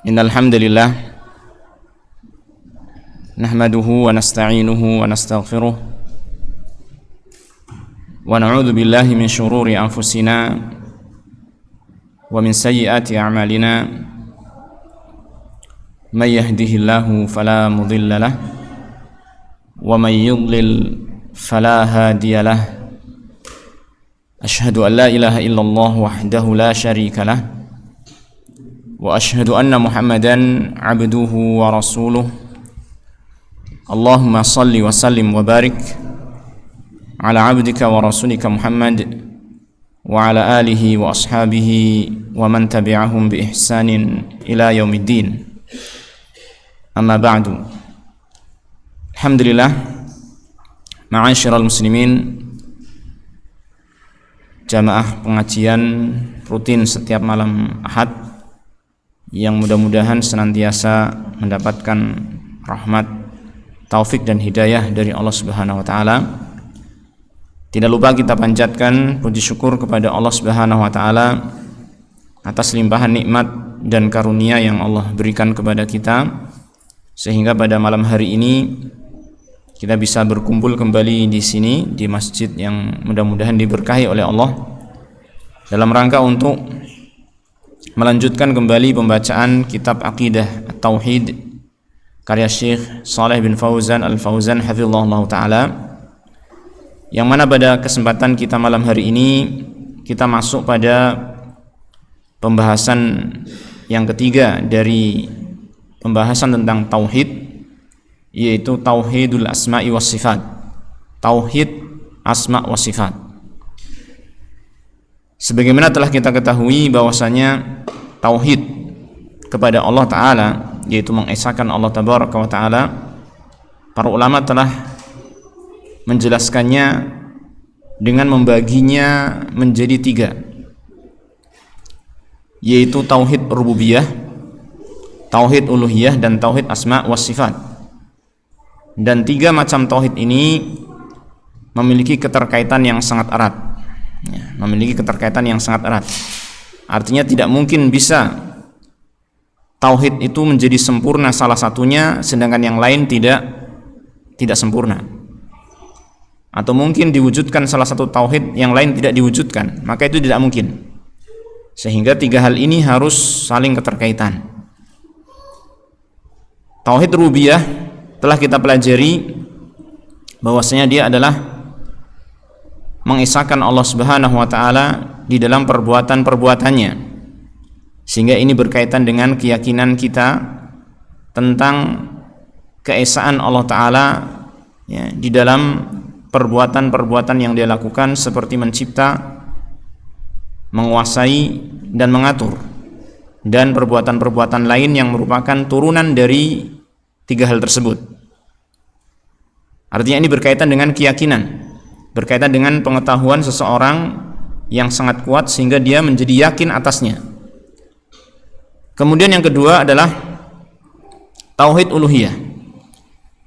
Innal hamdalillah nahmaduhu wa nasta'inuhu wa nastaghfiruh wa na'udzu billahi min shururi anfusina wa min sayyiati a'malina may yahdihillahu fala mudilla lahu wa may yudlil fala hadiya lahu ashhadu an la ilaha illallah wahdahu la syarika lahu wa ashhadu anna Muhammadan abduhu wa rasuluh. Allahumma salli wa sallim wa barik ala abdika wa rasulika Muhammad wa ala alihi wa ashabihi wa man tabi'ahum bi ihsanin ila yaumiddin. Amma ba'du. Alhamdulillah, ma'asyiral muslimin, jamaah pengajian rutin setiap malam Ahad yang mudah-mudahan senantiasa mendapatkan rahmat, taufik dan hidayah dari Allah Subhanahu wa taala. Tidak lupa kita panjatkan puji syukur kepada Allah Subhanahu wa taala atas limpahan nikmat dan karunia yang Allah berikan kepada kita, sehingga pada malam hari ini kita bisa berkumpul kembali di sini di masjid yang mudah-mudahan diberkahi oleh Allah dalam rangka untuk melanjutkan kembali pembacaan kitab Aqidah At-Tauhid karya Syekh Shalih bin Fauzan Al-Fauzan hafizahullah ta'ala, yang mana pada kesempatan kita malam hari ini kita masuk pada pembahasan yang ketiga dari pembahasan tentang Tauhid, yaitu Tauhidul Asma'i was Sifat, Tauhid Asma' was Sifat. Sebagaimana telah kita ketahui bahwasanya tauhid kepada Allah Ta'ala, yaitu mengesahkan Allah Tabaraka wa Ta'ala, para ulama telah menjelaskannya dengan membaginya menjadi tiga, yaitu tauhid rububiyah, tauhid uluhiyah, dan tauhid asma' was sifat. Dan tiga macam tauhid ini memiliki keterkaitan yang sangat erat, memiliki keterkaitan yang sangat erat. Artinya tidak mungkin bisa tauhid itu menjadi sempurna salah satunya sedangkan yang lain tidak sempurna, atau mungkin diwujudkan salah satu tauhid yang lain tidak diwujudkan, maka itu tidak mungkin. Sehingga tiga hal ini harus saling keterkaitan. Tauhid rububiyah telah kita pelajari bahwasanya dia adalah mengesahkan Allah Subhanahu wa taala di dalam perbuatan-perbuatannya, sehingga ini berkaitan dengan keyakinan kita tentang keesaan Allah taala ya, di dalam perbuatan-perbuatan yang dia lakukan, seperti mencipta, menguasai dan mengatur, dan perbuatan-perbuatan lain yang merupakan turunan dari tiga hal tersebut. Artinya ini berkaitan dengan keyakinan, berkaitan dengan pengetahuan seseorang yang sangat kuat sehingga dia menjadi yakin atasnya. Kemudian yang kedua adalah tauhid uluhiyah.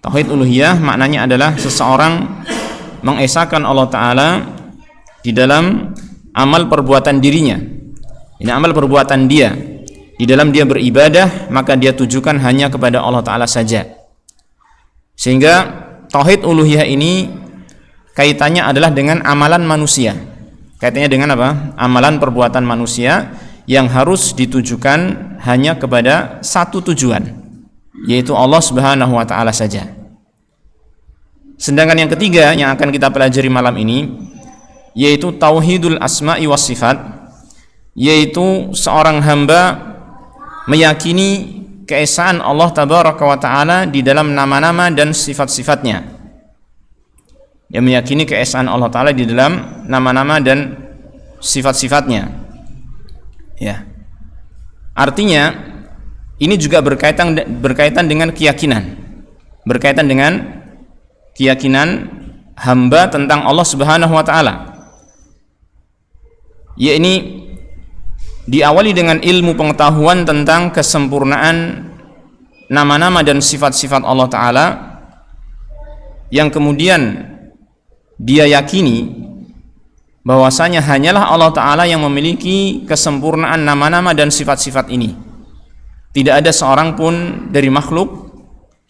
Tauhid uluhiyah maknanya adalah seseorang mengesahkan Allah Ta'ala di dalam amal perbuatan dirinya. Ini amal perbuatan dia, di dalam dia beribadah maka dia tujukan hanya kepada Allah Ta'ala saja. Sehingga tauhid uluhiyah ini kaitannya adalah dengan amalan manusia. Kaitannya dengan apa? Amalan perbuatan manusia yang harus ditujukan hanya kepada satu tujuan, yaitu Allah Subhanahu wa taala saja. Sedangkan yang ketiga yang akan kita pelajari malam ini yaitu tauhidul asma'i was sifat, yaitu seorang hamba meyakini keesaan Allah Tabaraka wa taala di dalam nama-nama dan sifat-sifatnya. Yang meyakini keesaan Allah Ta'ala di dalam nama-nama dan sifat-sifatnya ya. Artinya ini juga berkaitan dengan keyakinan, berkaitan dengan keyakinan hamba tentang Allah Subhanahu wa Ta'ala, ya, ini diawali dengan ilmu pengetahuan tentang kesempurnaan nama-nama dan sifat-sifat Allah Ta'ala, yang kemudian dia yakini bahwasanya hanyalah Allah Ta'ala yang memiliki kesempurnaan nama-nama dan sifat-sifat ini. tidak ada seorang pun dari makhluk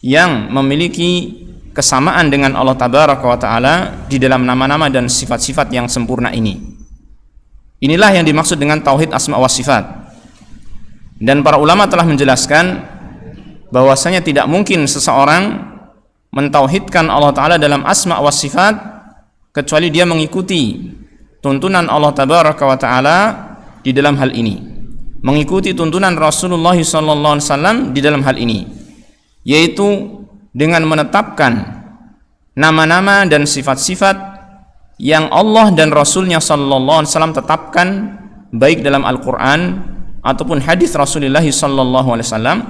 yang memiliki kesamaan dengan Allah Tabaraka wa Ta'ala di dalam nama-nama dan sifat-sifat yang sempurna ini. Inilah yang dimaksud dengan tauhid asma wa sifat. Dan para ulama telah menjelaskan bahwasanya tidak mungkin seseorang mentauhidkan Allah Ta'ala dalam asma wa sifat kecuali dia mengikuti tuntunan Allah Tabaraka wa Ta'ala di dalam hal ini, mengikuti tuntunan Rasulullah SAW di dalam hal ini, yaitu dengan menetapkan nama-nama dan sifat-sifat yang Allah dan Rasulnya SAW tetapkan baik dalam Al-Quran ataupun hadis Rasulullah SAW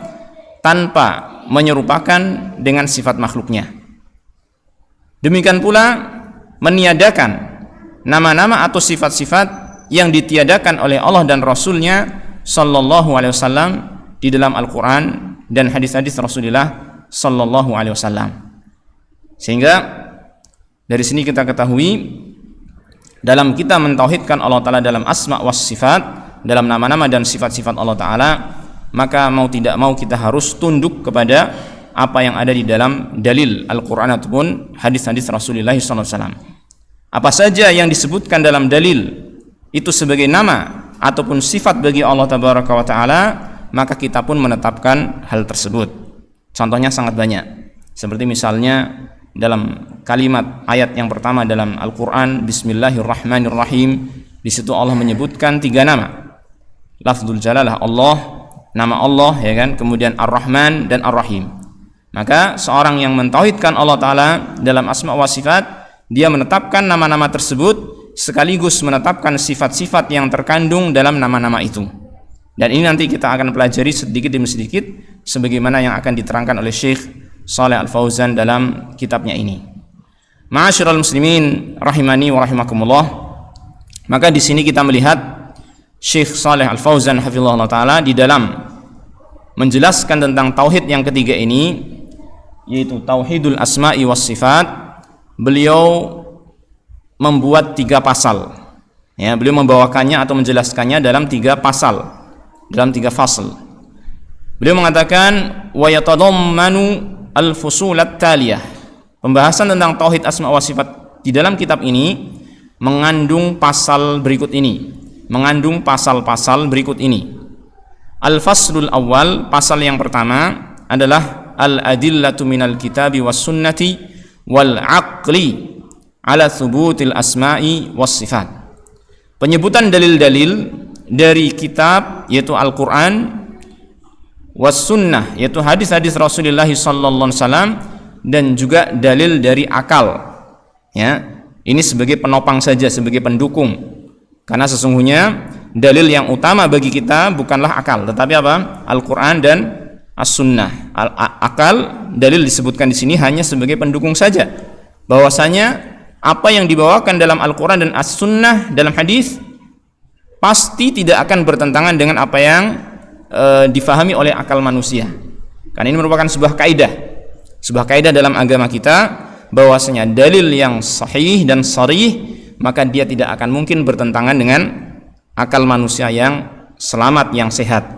tanpa menyerupakan dengan sifat makhluknya. Demikian pula meniadakan nama-nama atau sifat-sifat yang ditiadakan oleh Allah dan Rasulnya SAW di dalam Al-Quran dan hadis-hadis Rasulullah SAW. Sehingga dari sini kita ketahui dalam kita mentauhidkan Allah Ta'ala dalam asma was sifat, dalam nama-nama dan sifat-sifat Allah Ta'ala, maka mau tidak mau kita harus tunduk kepada apa yang ada di dalam dalil Al-Quran ataupun hadis-hadis Rasulullah SAW. Apa saja yang disebutkan dalam dalil itu sebagai nama ataupun sifat bagi Allah Tabaraka wa Ta'ala, maka kita pun menetapkan hal tersebut. Contohnya sangat banyak, seperti misalnya dalam kalimat ayat yang pertama dalam Al-Quran, Bismillahirrahmanirrahim, di situ Allah menyebutkan 3 nama, lafzul jalalah Allah, nama Allah, ya kan, kemudian Ar-Rahman dan Ar-Rahim. Maka seorang yang mentauhidkan Allah Ta'ala dalam asma wa sifat, dia menetapkan nama-nama tersebut sekaligus menetapkan sifat-sifat yang terkandung dalam nama-nama itu. Dan ini nanti kita akan pelajari sedikit demi sedikit sebagaimana yang akan diterangkan oleh Syekh Shalih Al-Fauzan dalam kitabnya ini. Ma'asyiral muslimin rahimani wa rahimakumullah. Maka di sini kita melihat Syekh Shalih Al-Fauzan hafizahullah taala di dalam menjelaskan tentang tauhid yang ketiga ini, yaitu tauhidul asma'i was sifat. Beliau membuat 3 pasal. Ya, beliau membawakannya atau menjelaskannya dalam 3 pasal, dalam 3 fasal. Beliau mengatakan wa yatadammanu al-fusulat taliyah. Pembahasan tentang tauhid asma wa sifat di dalam kitab ini mengandung pasal berikut ini, mengandung pasal-pasal berikut ini. Al-faslul awal, pasal yang pertama adalah al-adillatu minal kitabi was sunnati wal aqli ala thubutil asma'i was sifat. Penyebutan dalil-dalil dari kitab yaitu Al-Quran, was sunnah yaitu hadis-hadis Rasulullah sallallahu alaihi wasallam, dan juga dalil dari akal. Ya, ini sebagai penopang saja, sebagai pendukung. Karena sesungguhnya dalil yang utama bagi kita bukanlah akal, tetapi apa? Al-Quran dan as-sunnah. Akal, dalil disebutkan di sini hanya sebagai pendukung saja. Bahwasanya apa yang dibawakan dalam Al-Quran dan as-sunnah dalam hadis pasti tidak akan bertentangan dengan apa yang difahami oleh akal manusia. Karena ini merupakan sebuah kaidah dalam agama kita, bahwasanya dalil yang sahih dan sharih maka dia tidak akan mungkin bertentangan dengan akal manusia yang selamat, yang sehat.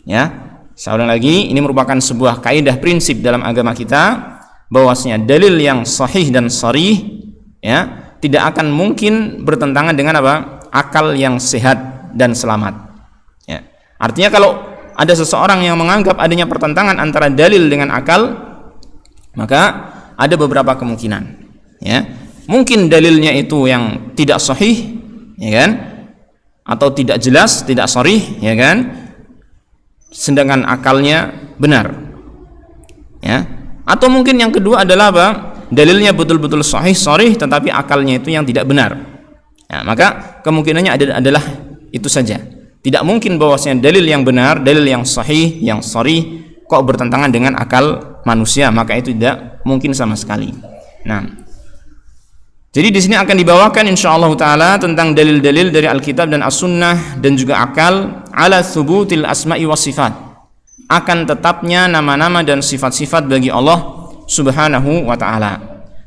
Ya, saya ulang lagi, ini merupakan sebuah kaidah prinsip dalam agama kita, bahwasanya dalil yang sahih dan sharih ya tidak akan mungkin bertentangan dengan apa? Akal yang sehat dan selamat. Ya. Artinya kalau ada seseorang yang menganggap adanya pertentangan antara dalil dengan akal, maka ada beberapa kemungkinan. Ya, mungkin dalilnya itu yang tidak sahih, ya kan, atau tidak jelas, tidak sharih, ya kan, sedangkan akalnya benar. Ya, atau mungkin yang kedua adalah apa? Dalilnya betul-betul sahih, sharih, tetapi akalnya itu yang tidak benar. Ya, maka kemungkinannya adalah itu saja. Tidak mungkin bahwasanya dalil yang benar, dalil yang sahih, yang sharih kok bertentangan dengan akal manusia, maka itu tidak mungkin sama sekali. Nah, jadi di sini akan dibawakan insyaallah taala tentang dalil-dalil dari Alkitab dan As-Sunnah dan juga akal ala thubutil asma'i was sifat, akan tetapnya nama-nama dan sifat-sifat bagi Allah Subhanahu wa taala.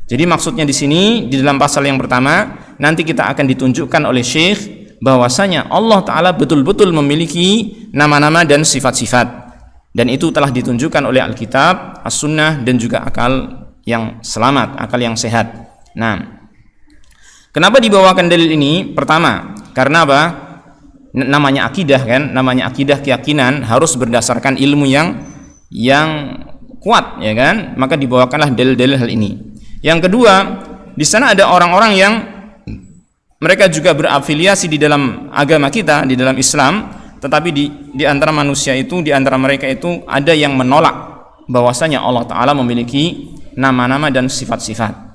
Jadi maksudnya di sini di dalam pasal yang pertama nanti kita akan ditunjukkan oleh Syekh bahwasanya Allah Ta'ala betul-betul memiliki nama-nama dan sifat-sifat Dan itu telah ditunjukkan oleh Alkitab, As-Sunnah, dan juga akal yang selamat, akal yang sehat. Nah, kenapa dibawakan dalil ini? Pertama, karena apa? Namanya akidah kan, namanya akidah, keyakinan harus berdasarkan ilmu yang kuat, ya kan? Maka dibawakanlah dalil-dalil hal ini. Yang kedua, di sana ada orang-orang yang mereka juga berafiliasi di dalam agama kita, di dalam Islam, tetapi di antara manusia itu, di antara mereka itu ada yang menolak bahwasanya Allah Ta'ala memiliki nama-nama dan sifat-sifat.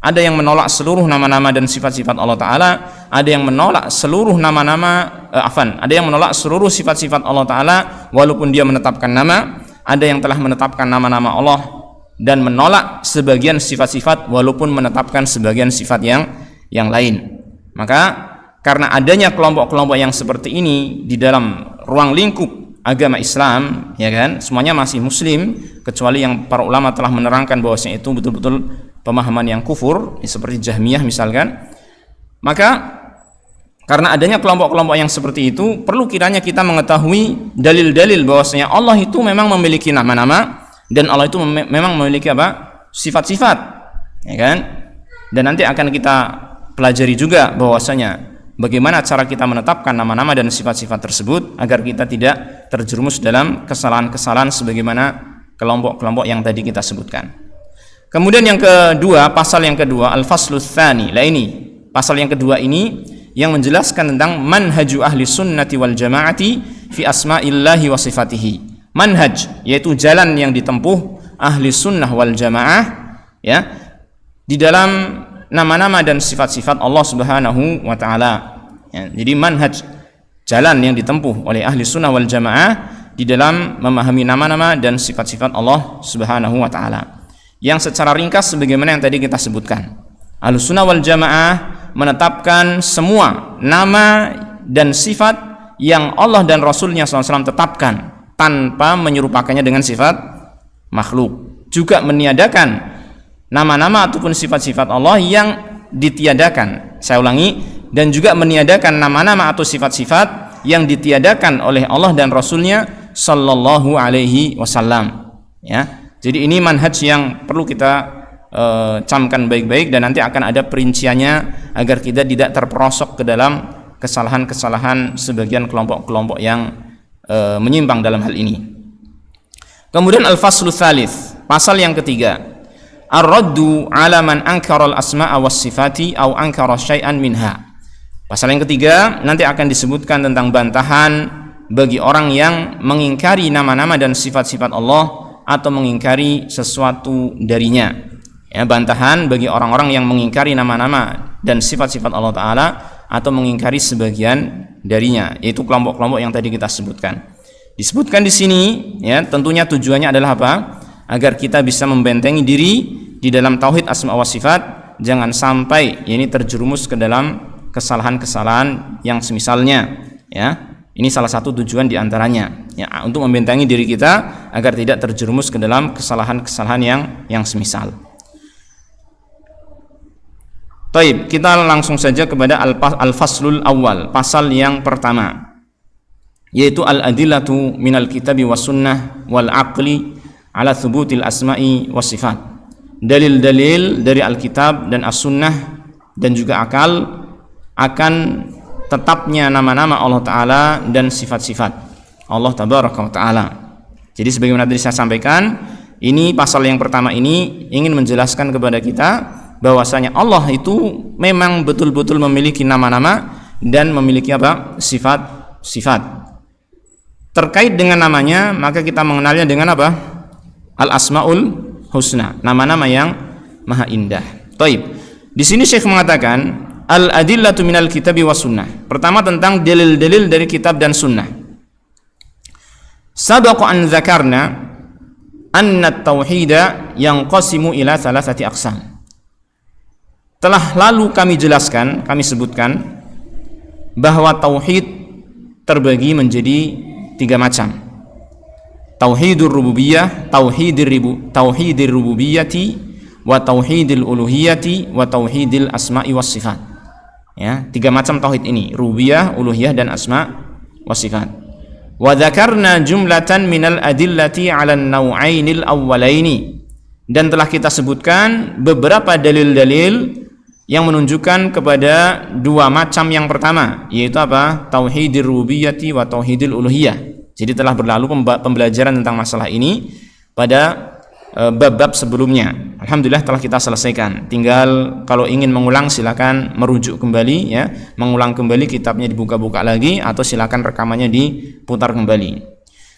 Ada yang menolak seluruh nama-nama dan sifat-sifat Allah Ta'ala, ada yang menolak seluruh nama-nama, ada yang menolak seluruh sifat-sifat Allah Ta'ala walaupun dia menetapkan nama, ada yang telah menetapkan nama-nama Allah dan menolak sebagian sifat-sifat walaupun menetapkan sebagian sifat yang lain. Maka karena adanya kelompok-kelompok yang seperti ini di dalam ruang lingkup agama Islam, ya kan, semuanya masih muslim kecuali yang para ulama telah menerangkan bahwasanya itu betul-betul pemahaman yang kufur, seperti Jahmiyah misalkan. Maka karena adanya kelompok-kelompok yang seperti itu, perlu kiranya kita mengetahui dalil-dalil bahwasanya Allah itu memang memiliki nama-nama dan Allah itu memang memiliki apa? Sifat-sifat, ya kan? Dan nanti akan kita pelajari juga bahwasanya bagaimana cara kita menetapkan nama-nama dan sifat-sifat tersebut agar kita tidak terjerumus dalam kesalahan-kesalahan sebagaimana kelompok-kelompok yang tadi kita sebutkan. Kemudian yang kedua, pasal yang kedua, al-faslus tsani. Lah ini, pasal yang kedua ini yang menjelaskan tentang manhaju ahli sunnati wal jamaati fi asma'illahi wa sifatihi. Manhaj, yaitu jalan yang ditempuh ahli sunnah wal jamaah, ya, di dalam nama-nama dan sifat-sifat Allah Subhanahu wa ta'ala, ya. Jadi manhaj, jalan yang ditempuh oleh ahli sunnah wal jamaah di dalam memahami nama-nama dan sifat-sifat Allah Subhanahu wa ta'ala, yang secara ringkas sebagaimana yang tadi kita sebutkan. Ahli sunnah wal jamaah menetapkan semua nama dan sifat yang Allah dan Rasulnya SAW tetapkan tanpa menyerupakannya dengan sifat makhluk, juga meniadakan nama-nama ataupun sifat-sifat Allah yang ditiadakan. Saya ulangi, dan juga meniadakan nama-nama atau sifat-sifat yang ditiadakan oleh Allah dan Rasulnya sallallahu alaihi wasallam, ya. Jadi ini manhaj yang perlu kita camkan baik-baik, dan nanti akan ada perinciannya agar kita tidak terperosok ke dalam kesalahan-kesalahan sebagian kelompok-kelompok yang menyimpang dalam hal ini. Kemudian al-faslu tsalits, pasal yang ketiga, ar-raddu ala man ankara al-asma'a was sifati aw ankara syai'an minha. Pasal yang ketiga nanti akan disebutkan tentang bantahan bagi orang yang mengingkari nama-nama dan sifat-sifat Allah atau mengingkari sesuatu darinya. Ya, bantahan bagi orang-orang yang mengingkari nama-nama dan sifat-sifat Allah Ta'ala atau mengingkari sebagian darinya, yaitu kelompok-kelompok yang tadi kita sebutkan. Disebutkan di sini, ya, tentunya tujuannya adalah apa? Agar kita bisa membentengi diri di dalam tauhid asma wa sifat, jangan sampai ini terjerumus ke dalam kesalahan-kesalahan yang semisalnya, ya. Ini salah satu tujuan diantaranya, ya, untuk membentengi diri kita agar tidak terjerumus ke dalam kesalahan-kesalahan yang semisal. Taib, kita langsung saja kepada al-faslul awal, pasal yang pertama, yaitu al-adillatu minal kitabi was sunnah wal aqli ala thubutil asma'i was sifat. Dalil-dalil dari Alkitab dan As-Sunnah dan juga akal akan tetapnya nama-nama Allah Ta'ala dan sifat-sifat Allah Tabaraka wa Ta'ala. Jadi sebagaimana tadi saya sampaikan, ini pasal yang pertama ini ingin menjelaskan kepada kita bahwasanya Allah itu memang betul-betul memiliki nama-nama dan memiliki apa? Sifat-sifat. Terkait dengan namanya, maka kita mengenalnya dengan apa? Al-Asmaul Husna, nama-nama yang maha indah. Taib. Di sini Syekh mengatakan al-adillatu minal kitabi was sunnah. Pertama tentang dalil-dalil dari kitab dan sunnah. Sabaqa an dzakarna anna at-tauhida yanqasimu ila thalathati aqsam. Telah lalu kami jelaskan, kami sebutkan bahwa tauhid terbagi menjadi 3 macam. Tauhidur rububiyah, tauhidir rububiyyati, wa tauhidil uluhiyati, wa tauhidil asma'i was sifat. Ya, 3 macam tauhid ini, rububiyah, uluhiyah dan asma was sifat. Wa dzakarna jumlatan minal adillati 'ala an-naw'ainil awwalaini, dan telah kita sebutkan beberapa dalil-dalil yang menunjukkan kepada dua macam yang pertama, yaitu apa? Tauhidir rububiyyati wa tauhidil uluhiyah. Jadi telah berlalu pembelajaran tentang masalah ini pada bab-bab sebelumnya. Alhamdulillah telah kita selesaikan. Tinggal kalau ingin mengulang silakan merujuk kembali ya, mengulang kembali kitabnya, dibuka-buka lagi, atau silakan rekamannya diputar kembali.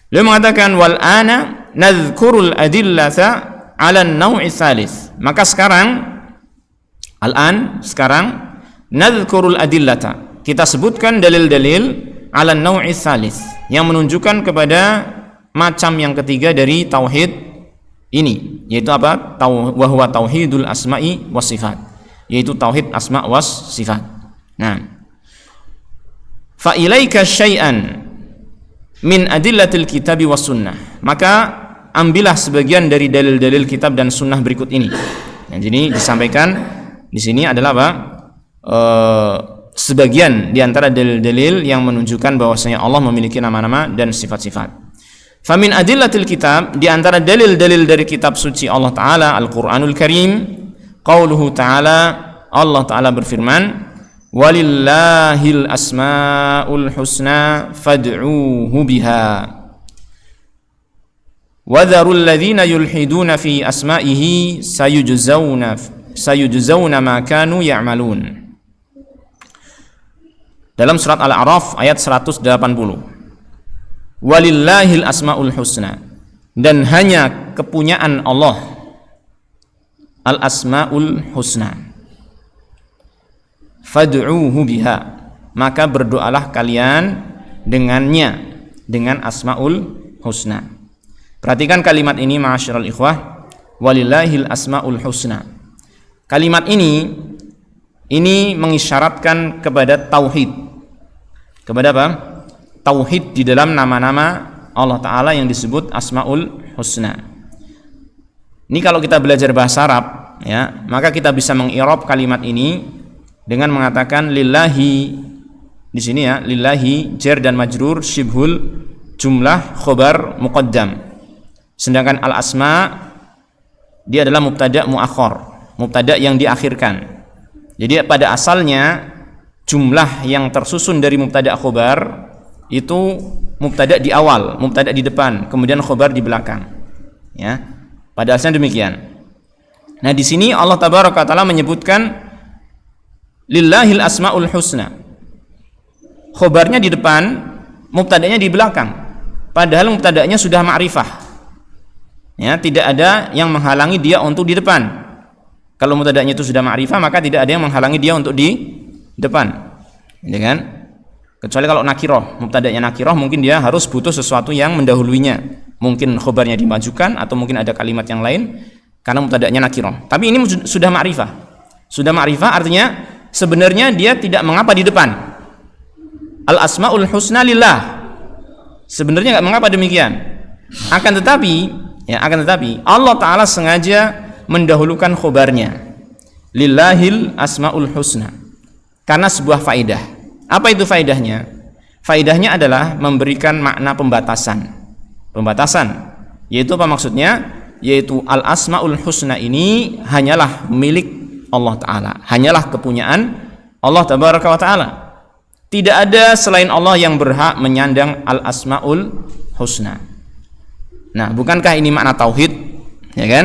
Beliau mengatakan wal ana nadhkurul adillata 'ala an-naw'i tsalits. Maka sekarang sekarang nadhkurul adillata, kita sebutkan dalil-dalil 'ala an-naw'i tsalits yang menunjukkan kepada macam yang ketiga dari tauhid ini, yaitu apa? Wa huwa tauhidul asma'i was sifat, yaitu tauhid asma' was sifat. Nah, fa ilaika syai'an min adillatil kitabi was sunnah, maka ambillah sebagian dari dalil-dalil kitab dan sunnah berikut ini. Nah, jadi disampaikan di sini adalah apa? Sebagian di antara dalil-dalil yang menunjukkan bahwasanya Allah memiliki nama-nama dan sifat-sifat. Famin adillatil kitab, di antara dalil-dalil dari kitab suci Allah Ta'ala Al-Quranul Karim, qauluhu Ta'ala, Allah Ta'ala berfirman, walillahil asma'ul husna fad'uuhu biha wadharul ladhina yulhiduna fi asma'ihi sayujzawna ma kanu ya'malun. Dalam surat Al-A'raf ayat 180. Walillahil asmaul husna, dan hanya kepunyaan Allah al asmaul husna, fad'uuhu biha, maka berdoalah kalian dengannya, dengan asmaul husna. Perhatikan kalimat ini ma'asyiral ikhwah, walillahil asmaul husna. Kalimat ini mengisyaratkan kepada tauhid. Kepada apa? Tauhid di dalam nama-nama Allah Ta'ala yang disebut Asma'ul Husna. Ini kalau kita belajar bahasa Arab ya, maka kita bisa mengirab kalimat ini dengan mengatakan lillahi. Di sini ya, lillahi jar dan majrur syibhul jumlah khobar muqaddam. Sedangkan al-asma dia adalah mubtada muakhar, mubtada yang diakhirkan. Jadi pada asalnya jumlah yang tersusun dari mubtada khobar itu mubtada di awal, mubtada di depan, kemudian khobar di belakang. Ya, pada asalnya demikian. Nah, di sini Allah Tabaraka Taala menyebutkan lillahil asmaul husna. Khobarnya di depan, mubtadanya di belakang. Padahal mubtadanya sudah ma'rifah. Ya, tidak ada yang menghalangi dia untuk di depan. Kalau mubtadanya itu sudah ma'rifah, maka tidak ada yang menghalangi dia untuk di depan. Ya kan? Kecuali kalau nakiroh, mubtada'nya nakiroh, mungkin dia harus butuh sesuatu yang mendahuluinya. Mungkin khobarnya dimajukan, atau mungkin ada kalimat yang lain, karena mubtada'nya nakiroh. Tapi ini sudah ma'rifah. Sudah ma'rifah artinya sebenarnya dia tidak mengapa di depan. Al-asma'ul husna lillah. Sebenarnya nggak mengapa demikian. Akan tetapi Allah Ta'ala sengaja mendahulukan khobarnya. Lillahil asma'ul husna. Karena sebuah faedah. Apa itu faedahnya? Faedahnya adalah memberikan makna pembatasan. Pembatasan, yaitu apa maksudnya? Yaitu al-asmaul husna ini hanyalah milik Allah Ta'ala, hanyalah kepunyaan Allah Tabaraka wa Ta'ala. Tidak ada selain Allah yang berhak menyandang al-asmaul husna. Nah, bukankah ini makna tauhid? Ya kan?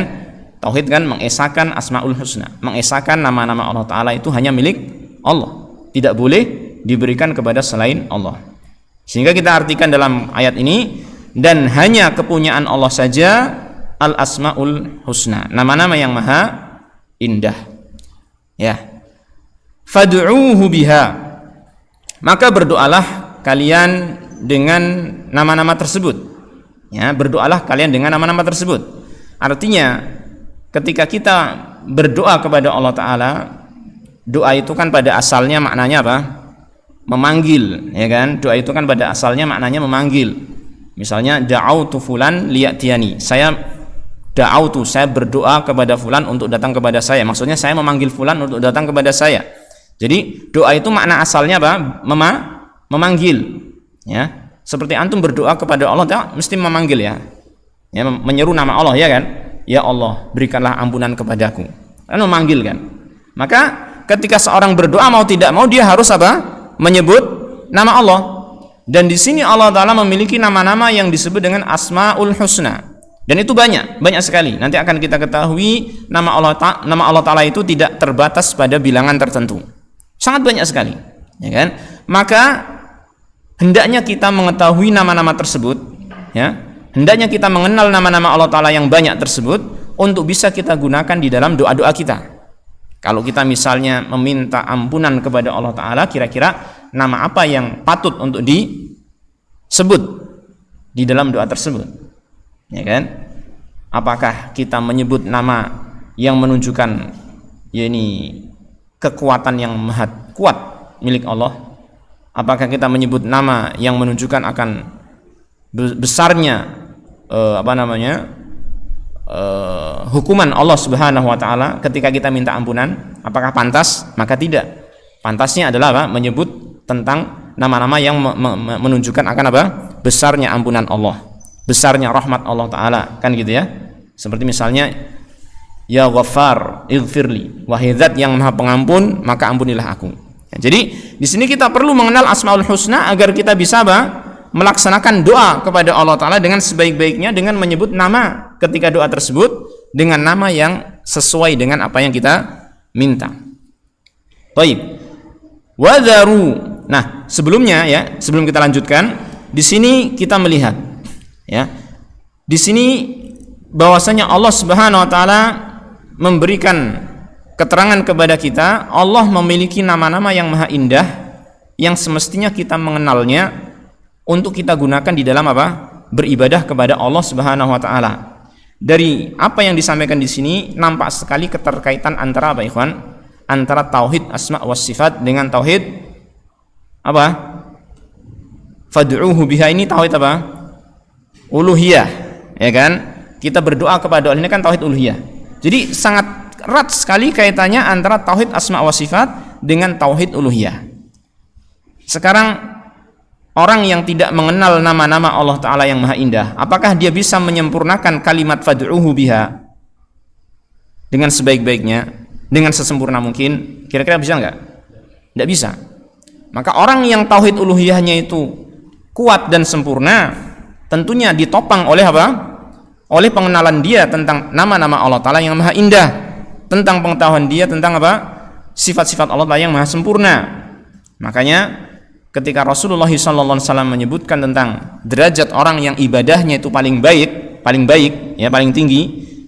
Tauhid kan mengesahkan asmaul husna, mengesahkan nama-nama Allah Ta'ala itu hanya milik Allah, tidak boleh diberikan kepada selain Allah. Sehingga kita artikan dalam ayat ini, dan hanya kepunyaan Allah saja al-asmaul husna, nama-nama yang maha indah. Ya. Fad'uuhu biha, maka berdoalah kalian dengan nama-nama tersebut. Ya, berdoalah kalian dengan nama-nama tersebut. Artinya ketika kita berdoa kepada Allah Ta'ala, doa itu kan pada asalnya maknanya apa? Memanggil, ya kan? Doa itu kan pada asalnya maknanya memanggil. Misalnya da'autu fulan liya'tiyani. Saya berdoa kepada fulan untuk datang kepada saya. Maksudnya saya memanggil fulan untuk datang kepada saya. Jadi doa itu makna asalnya apa? Memanggil. Ya. Seperti antum berdoa kepada Allah Ta'ala mesti memanggil ya, menyeru nama Allah ya kan, ya Allah berikanlah ampunan kepadaku, kan memanggil kan. Maka ketika seorang berdoa mau tidak mau dia harus apa? Menyebut nama Allah. Dan di sini Allah Ta'ala memiliki nama-nama yang disebut dengan Asmaul Husna. Dan itu banyak sekali. Nanti akan kita ketahui nama Allah Ta'ala itu tidak terbatas pada bilangan tertentu. Sangat banyak sekali, ya kan? Maka hendaknya kita mengetahui nama-nama tersebut, ya. Hendaknya kita mengenal nama-nama Allah Ta'ala yang banyak tersebut untuk bisa kita gunakan di dalam doa-doa kita. Kalau kita misalnya meminta ampunan kepada Allah Ta'ala, kira-kira nama apa yang patut untuk disebut di dalam doa tersebut? Ya kan? Apakah kita menyebut nama yang menunjukkan kekuatan yang maha kuat milik Allah? Apakah kita menyebut nama yang menunjukkan akan besarnya hukuman Allah Subhanahu wa taala ketika kita minta ampunan? Apakah pantas? Maka tidak. Pantasnya adalah apa? Menyebut tentang nama-nama yang menunjukkan akan apa? Besarnya ampunan Allah, besarnya rahmat Allah Ta'ala, kan gitu ya. Seperti misalnya ya Ghaffar ighfirli, wahai zat yang maha pengampun maka ampunilah aku. Ya, jadi di sini kita perlu mengenal Asmaul Husna agar kita bisa melaksanakan doa kepada Allah Ta'ala dengan sebaik-baiknya, dengan menyebut nama ketika doa tersebut dengan nama yang sesuai dengan apa yang kita minta. Baik. Wadharu. Nah, sebelumnya ya, sebelum kita lanjutkan, di sini kita melihat ya, di sini bahwasanya Allah Subhanahu wa taala memberikan keterangan kepada kita, Allah memiliki nama-nama yang maha indah yang semestinya kita mengenalnya untuk kita gunakan di dalam apa? Beribadah kepada Allah Subhanahu wa taala. Dari apa yang disampaikan di sini nampak sekali keterkaitan antara apa, ikhwan? Antara tauhid asma was sifat dengan tauhid apa? Fad'uhu biha, ini tauhid apa? Uluhiyah, ya kan? Kita berdoa kepada Allah, ini kan tauhid uluhiyah. Jadi sangat erat sekali kaitannya antara tauhid asma wa sifat dengan tauhid uluhiyah. Sekarang orang yang tidak mengenal nama-nama Allah Ta'ala yang maha indah, apakah dia bisa menyempurnakan kalimat fad'uhu biha dengan sebaik-baiknya, dengan sesempurna mungkin? Kira-kira bisa enggak? Tidak bisa. Maka orang yang tauhid uluhiyahnya itu kuat dan sempurna, tentunya ditopang oleh apa? Oleh pengenalan dia tentang nama-nama Allah Ta'ala yang maha indah, tentang pengetahuan dia tentang apa? Sifat-sifat Allah Ta'ala yang maha sempurna. Makanya ketika Rasulullah SAW menyebutkan tentang derajat orang yang ibadahnya itu paling baik ya, paling tinggi,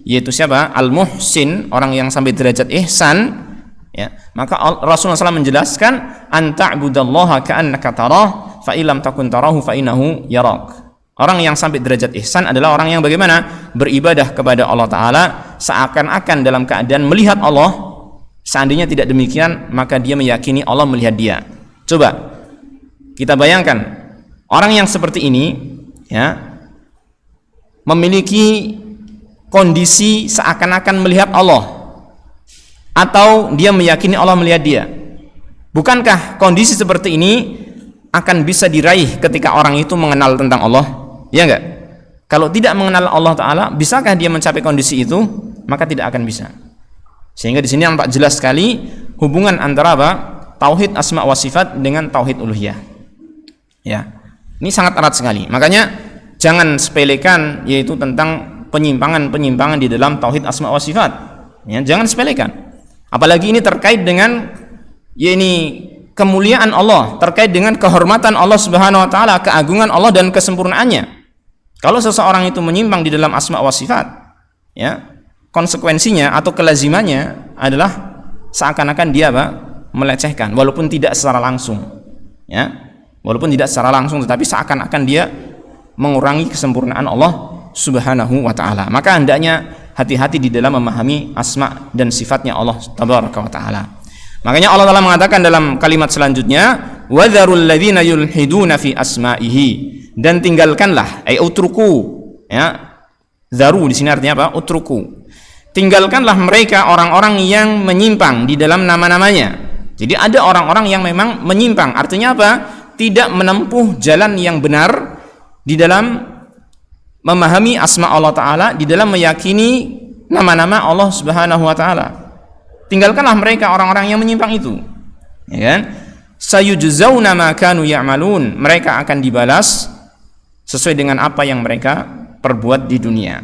yaitu siapa? Al-Muhsin, orang yang sampai derajat ihsan, ya. Maka Rasulullah SAW menjelaskan anta'budallaha ka'annaka tarah fa illam takun tarahu fa innahu yarak. Orang yang sampai derajat ihsan adalah orang yang bagaimana? Beribadah kepada Allah Ta'ala seakan-akan dalam keadaan melihat Allah. Seandainya tidak demikian, maka dia meyakini Allah melihat dia. Coba kita bayangkan orang yang seperti ini, ya, memiliki kondisi seakan-akan melihat Allah, atau dia meyakini Allah melihat dia. Bukankah kondisi seperti ini akan bisa diraih ketika orang itu mengenal tentang Allah? Ya enggak? Kalau tidak mengenal Allah Ta'ala, bisakah dia mencapai kondisi itu? Maka tidak akan bisa. Sehingga di sini nampak jelas sekali hubungan antara apa? Tauhid asma wa sifat dengan tauhid uluhiyah. Ya, ini sangat erat sekali. Makanya jangan sepelekan yaitu tentang penyimpangan-penyimpangan di dalam tauhid asma wa sifat. Ya, jangan sepelekan. Apalagi ini terkait dengan kemuliaan Allah, terkait dengan kehormatan Allah Subhanahu wa taala, keagungan Allah dan kesempurnaannya. Kalau seseorang itu menyimpang di dalam asma wa sifat, ya, konsekuensinya atau kelazimannya adalah seakan-akan dia melecehkan, walaupun tidak secara langsung, ya, walaupun tidak secara langsung, tetapi seakan-akan dia mengurangi kesempurnaan Allah Subhanahu wa taala. Maka hendaknya hati-hati di dalam memahami asma dan sifatnya Allah tabaraka wa taala. Makanya Allah Ta'ala mengatakan dalam kalimat selanjutnya, wadharul ladzina yulhiduna fi asma'ihi, dan tinggalkanlah, utruku, ya, zaru di sini artinya apa? Utruku. Tinggalkanlah mereka orang-orang yang menyimpang di dalam nama-namanya. Jadi ada orang-orang yang memang menyimpang, artinya apa? Tidak menempuh jalan yang benar di dalam memahami asma Allah Ta'ala, di dalam meyakini nama-nama Allah Subhanahu wa Ta'ala. Tinggalkanlah mereka orang-orang yang menyimpang itu, ya kan? Sayujzauna ma kanu ya'malun, mereka akan dibalas sesuai dengan apa yang mereka perbuat di dunia.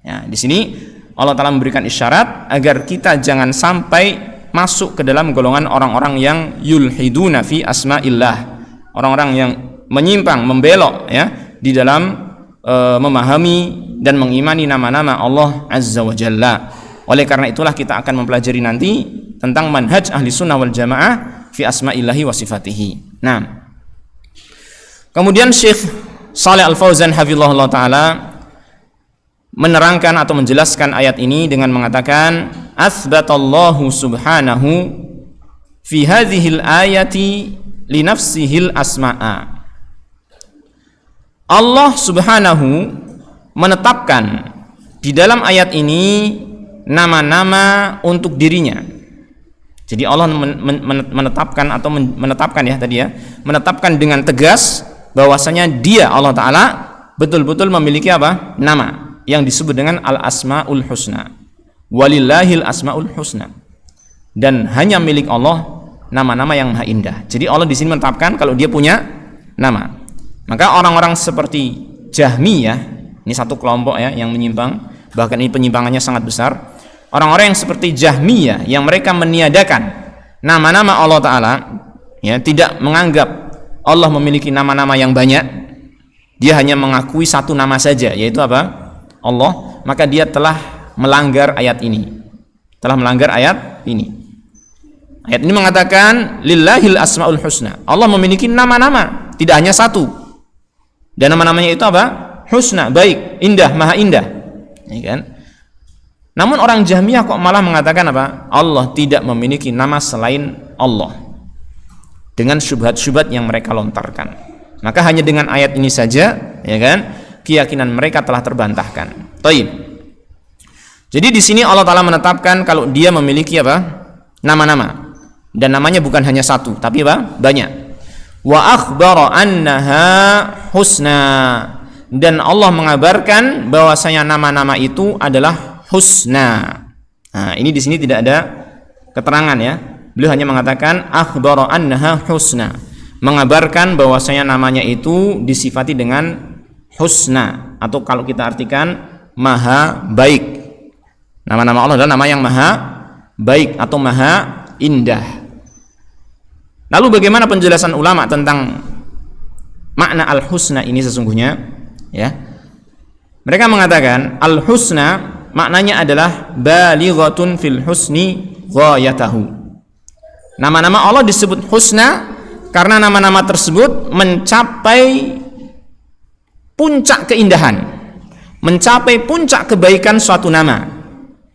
Ya, di sini Allah Ta'ala memberikan isyarat agar kita jangan sampai masuk ke dalam golongan orang-orang yang yulhiduna fi asma'illah, orang-orang yang menyimpang, membelok ya di dalam memahami dan mengimani nama-nama Allah Azza wa Jalla. Oleh karena itulah kita akan mempelajari nanti tentang manhaj ahli sunnah wal jamaah fi asma'illahi wa sifatihi. Nah, kemudian Syekh Shalih Al-Fauzan hafizahullah ta'ala menerangkan atau menjelaskan ayat ini dengan mengatakan, athbatallahu subhanahu fi hadhil ayati li nafsihil asma'a. Allah Subhanahu menetapkan di dalam ayat ini nama-nama untuk dirinya. Jadi Allah menetapkan atau menetapkan ya tadi ya, menetapkan dengan tegas bahwasanya Dia Allah Ta'ala betul-betul memiliki apa? Nama yang disebut dengan al-asmaul husna. Walillahil asmaul husna. Dan hanya milik Allah nama-nama yang maha indah. Jadi Allah di sini menetapkan kalau Dia punya nama. Maka orang-orang seperti Jahmiyah, ini satu kelompok ya yang menyimpang, bahkan ini penyimpangannya sangat besar. Orang-orang yang seperti Jahmiyah yang mereka meniadakan nama-nama Allah Ta'ala, ya, tidak menganggap Allah memiliki nama-nama yang banyak, dia hanya mengakui satu nama saja, yaitu apa? Allah. Maka dia telah melanggar ayat ini. Telah melanggar ayat ini. Ayat ini mengatakan lillahil asmaul husna. Allah memiliki nama-nama, tidak hanya satu. Dan nama-namanya itu apa? Husna, baik, indah, maha indah, ya kan? Namun orang Jahmiyah kok malah mengatakan apa? Allah tidak memiliki nama selain Allah, dengan syubhat-syubhat yang mereka lontarkan. Maka hanya dengan ayat ini saja, ya kan, keyakinan mereka telah terbantahkan. Taib. Jadi di sini Allah Ta'ala menetapkan kalau Dia memiliki apa? Nama-nama. Dan namanya bukan hanya satu, tapi apa? Banyak. Wa akhbara annaha husna, dan Allah mengabarkan bahwasanya nama-nama itu adalah husna. Nah, ini di sini tidak ada keterangan ya. Beliau hanya mengatakan akhbara annaha husna, mengabarkan bahwasanya namanya itu disifati dengan husna, atau kalau kita artikan maha baik. Nama-nama Allah adalah nama yang maha baik atau maha indah. Lalu bagaimana penjelasan ulama tentang makna al-husna ini sesungguhnya? Ya, mereka mengatakan al-husna maknanya adalah balighatun fil husni ghayatahu. Nama-nama Allah disebut husna karena nama-nama tersebut mencapai puncak keindahan, mencapai puncak kebaikan suatu nama.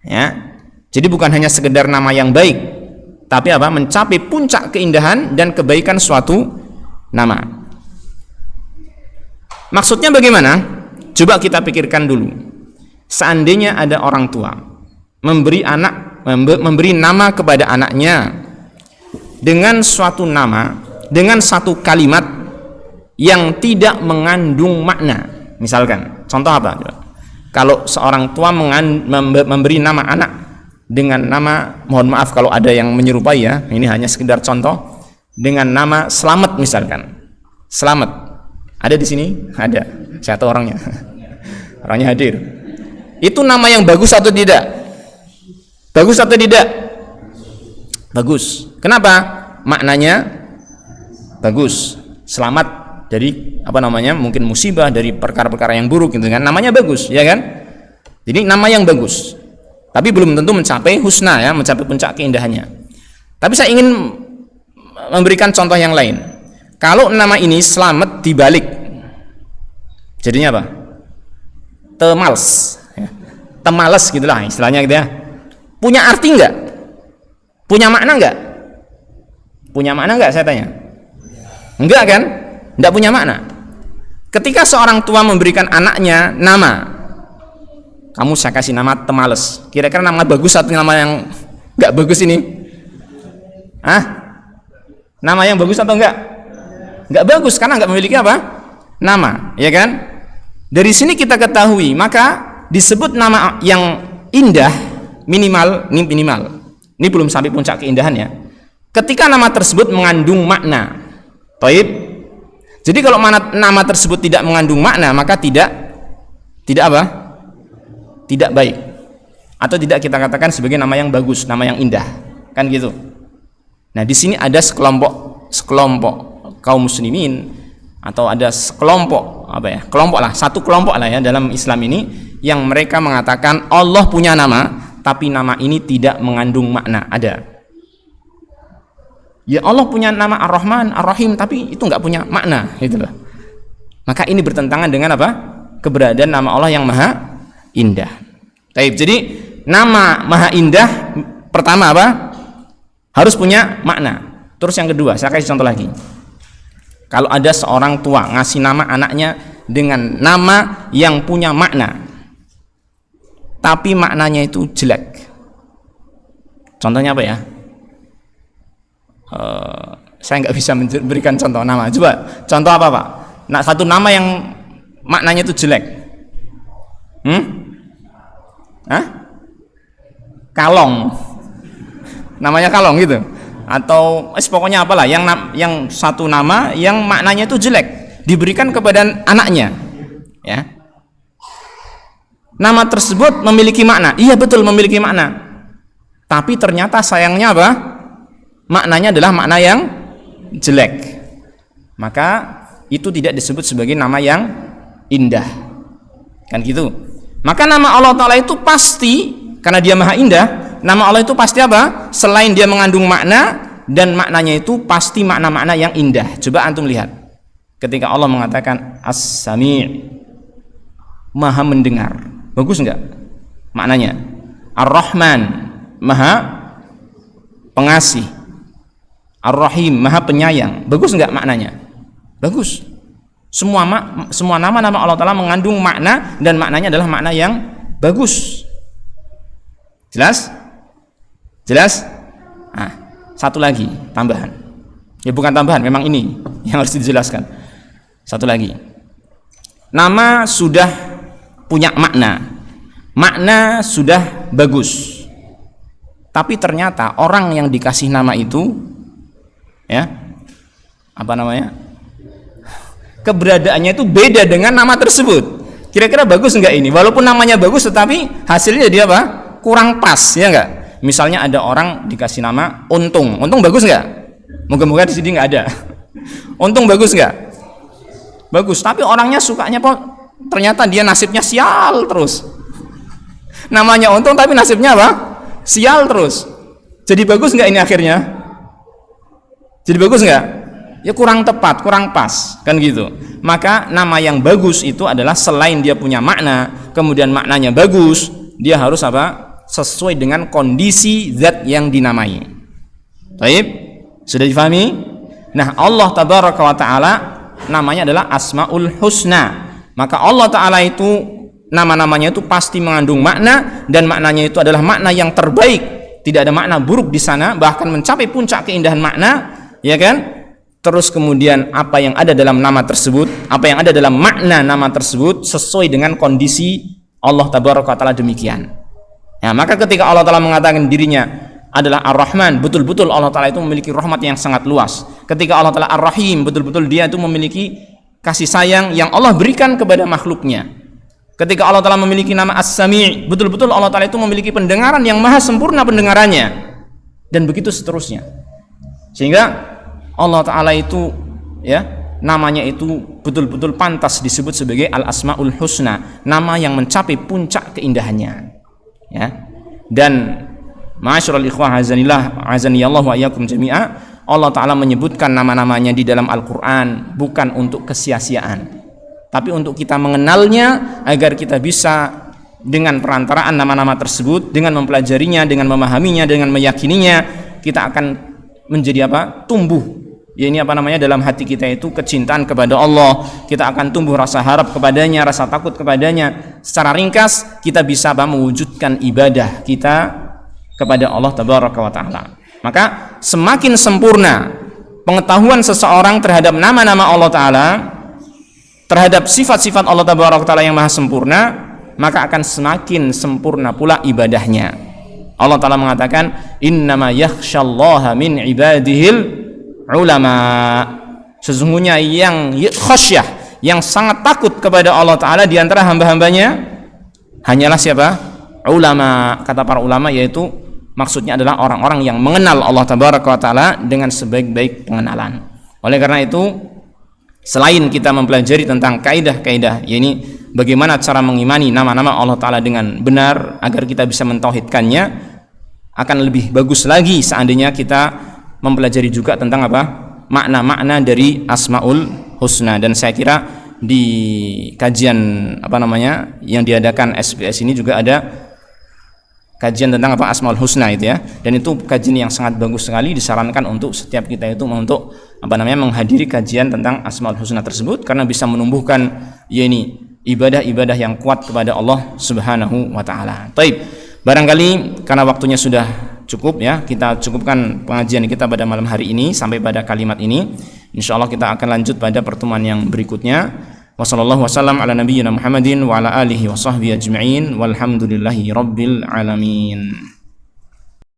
Ya, jadi bukan hanya sekedar nama yang baik, tapi apa? Mencapai puncak keindahan dan kebaikan suatu nama. Maksudnya bagaimana? Coba kita pikirkan dulu. Seandainya ada orang tua memberi nama kepada anaknya dengan suatu nama, dengan satu kalimat yang tidak mengandung makna. Misalkan, contoh apa? Kalau seorang tua memberi nama anak dengan nama, mohon maaf kalau ada yang menyerupai ya, ini hanya sekedar contoh, dengan nama Slamet misalkan. Slamet. Ada di sini? Ada. Saya tahu orangnya. Orangnya hadir. Itu nama yang bagus atau tidak? Bagus atau tidak? Bagus. Kenapa? Maknanya bagus. Selamat dari apa namanya? Mungkin musibah, dari perkara-perkara yang buruk gitu kan. Namanya bagus, ya kan? Jadi nama yang bagus. Tapi belum tentu mencapai husna ya, mencapai puncak keindahannya. Tapi saya ingin memberikan contoh yang lain. Kalau nama ini Slamet dibalik, jadinya apa? Temals, ya. Temales gitulah istilahnya gitu ya. Punya arti enggak? Punya makna enggak? Punya makna enggak saya tanya? Enggak kan? Enggak punya makna. Ketika seorang tua memberikan anaknya nama, kamu saya kasih nama Temales, kira-kira nama bagus atau nama yang enggak bagus ini? Hah? Nama yang bagus atau enggak? Enggak bagus karena enggak memiliki apa? nama, ya kan? Dari sini kita ketahui, maka disebut nama yang indah minimal. Ini belum sampai puncak keindahan ya. Ketika nama tersebut mengandung makna. Taib. Jadi kalau nama tersebut tidak mengandung makna, maka tidak apa? Tidak baik. Atau tidak kita katakan sebagai nama yang bagus, nama yang indah. Kan gitu. Nah, di sini ada sekelompok kaum muslimin, atau ada sekelompok satu kelompok lah ya dalam Islam ini, yang mereka mengatakan Allah punya nama, tapi nama ini tidak mengandung makna. Ada. Ya, Allah punya nama Ar-Rahman, Ar-Rahim, tapi itu nggak punya makna, gitu loh. Maka ini bertentangan dengan apa? Keberadaan nama Allah yang maha indah. Baik, jadi nama maha indah pertama apa? Harus punya makna. Terus yang kedua, saya kasih contoh lagi. Kalau ada seorang tua ngasih nama anaknya dengan nama yang punya makna, tapi maknanya itu jelek. Contohnya apa ya? Saya nggak bisa memberikan contoh nama. Coba contoh apa, Pak? Nah, satu nama yang maknanya itu jelek. Kalong. Namanya Kalong gitu. Atau pokoknya apalah yang satu nama yang maknanya itu jelek diberikan kepada anaknya, ya. Nama tersebut memiliki makna. Iya, betul, memiliki makna. Tapi ternyata sayangnya apa? Maknanya adalah makna yang jelek. Maka itu tidak disebut sebagai nama yang indah. Kan gitu. Maka nama Allah Ta'ala itu pasti, karena dia maha indah, nama Allah itu pasti apa? Selain dia mengandung makna, dan maknanya itu pasti makna-makna yang indah. Coba antum lihat. Ketika Allah mengatakan As-Sami', maha mendengar. Bagus enggak maknanya? Ar-Rahman, maha pengasih. Ar-Rahim, maha penyayang. Bagus enggak maknanya? Bagus. Semua nama-nama Allah Ta'ala mengandung makna, dan maknanya adalah makna yang bagus. Jelas? Jelas? Nah, satu lagi tambahan. Ya, bukan tambahan, memang ini yang harus dijelaskan. Satu lagi. Nama sudah punya makna. Makna sudah bagus. Tapi ternyata orang yang dikasih nama itu, ya, apa namanya? Keberadaannya itu beda dengan nama tersebut. Kira-kira bagus enggak ini? Walaupun namanya bagus, tetapi hasilnya dia apa? Kurang pas, ya enggak? Misalnya ada orang dikasih nama Untung. Untung bagus enggak? Moga-moga di sini enggak ada. Untung bagus enggak? Bagus, tapi orangnya sukanya ternyata dia nasibnya sial terus. Namanya Untung tapi nasibnya apa? Sial terus. Jadi bagus enggak ini akhirnya? Jadi bagus enggak? Ya kurang tepat, kurang pas, kan gitu. Maka nama yang bagus itu adalah selain dia punya makna, kemudian maknanya bagus, dia harus apa? Sesuai dengan kondisi zat yang dinamai. Baik? Sudah difahami? Nah, Allah Tabaraka wa Ta'ala namanya adalah Asmaul Husna. Maka Allah Ta'ala itu nama-namanya itu pasti mengandung makna, dan maknanya itu adalah makna yang terbaik. Tidak ada makna buruk di sana, bahkan mencapai puncak keindahan makna, ya kan? Terus kemudian apa yang ada dalam nama tersebut, apa yang ada dalam makna nama tersebut sesuai dengan kondisi Allah Tabaraka wa Ta'ala demikian. Ya, maka ketika Allah Ta'ala mengatakan dirinya adalah Ar-Rahman, betul-betul Allah Ta'ala itu memiliki rahmat yang sangat luas. Ketika Allah Ta'ala Ar-Rahim, betul-betul dia itu memiliki kasih sayang yang Allah berikan kepada makhluknya. Ketika Allah Ta'ala memiliki nama As-Sami', betul-betul Allah Ta'ala itu memiliki pendengaran yang maha sempurna pendengarannya, dan begitu seterusnya. Sehingga Allah Ta'ala itu, ya, namanya itu betul-betul pantas disebut sebagai Al-Asma'ul Husna, nama yang mencapai puncak keindahannya, ya. Dan ma'asyiral ikhwah azanillah wa iyyakum jami'a, Allah Ta'ala menyebutkan nama-namanya di dalam Al-Quran bukan untuk kesia-siaan, tapi untuk kita mengenalnya, agar kita bisa dengan perantaraan nama-nama tersebut, dengan mempelajarinya, dengan memahaminya, dengan meyakininya, kita akan menjadi apa? Tumbuh. Ya, ini apa namanya, dalam hati kita itu kecintaan kepada Allah, kita akan tumbuh rasa harap kepadanya, rasa takut kepadanya. Secara ringkas, kita bisa mewujudkan ibadah kita kepada Allah Tabaraka wa Ta'ala. Maka semakin sempurna pengetahuan seseorang terhadap nama-nama Allah Ta'ala, terhadap sifat-sifat Allah Taala yang maha sempurna, maka akan semakin sempurna pula ibadahnya. Allah Ta'ala mengatakan, innama yakhsyallaha min ibadihil ulama. Sesungguhnya yang khasyah, yang sangat takut kepada Allah Ta'ala di antara hamba-hambanya hanyalah siapa? Ulama. Kata para ulama, yaitu maksudnya adalah orang-orang yang mengenal Allah Ta'ala dengan sebaik-baik pengenalan. Oleh karena itu, selain kita mempelajari tentang kaidah-kaidah, yakni bagaimana cara mengimani nama-nama Allah Ta'ala dengan benar agar kita bisa mentauhidkannya, akan lebih bagus lagi seandainya kita mempelajari juga tentang apa? Makna-makna dari Asmaul Husna. Dan saya kira di kajian yang diadakan SBS ini juga ada kajian tentang Asmaul Husna itu ya, dan itu kajian yang sangat bagus sekali. Disarankan untuk setiap kita itu untuk menghadiri kajian tentang Asmaul Husna tersebut, karena bisa menumbuhkan ibadah-ibadah yang kuat kepada Allah Subhanahu wa taala. Baik, barangkali karena waktunya sudah cukup ya, kita cukupkan pengajian kita pada malam hari ini sampai pada kalimat ini. Insyaallah kita akan lanjut pada pertemuan yang berikutnya. Wassallallahu wasallam ala nabiyyina Muhammadin wa ala alihi wa sahbihi ajma'in walhamdulillahi rabbil alamin.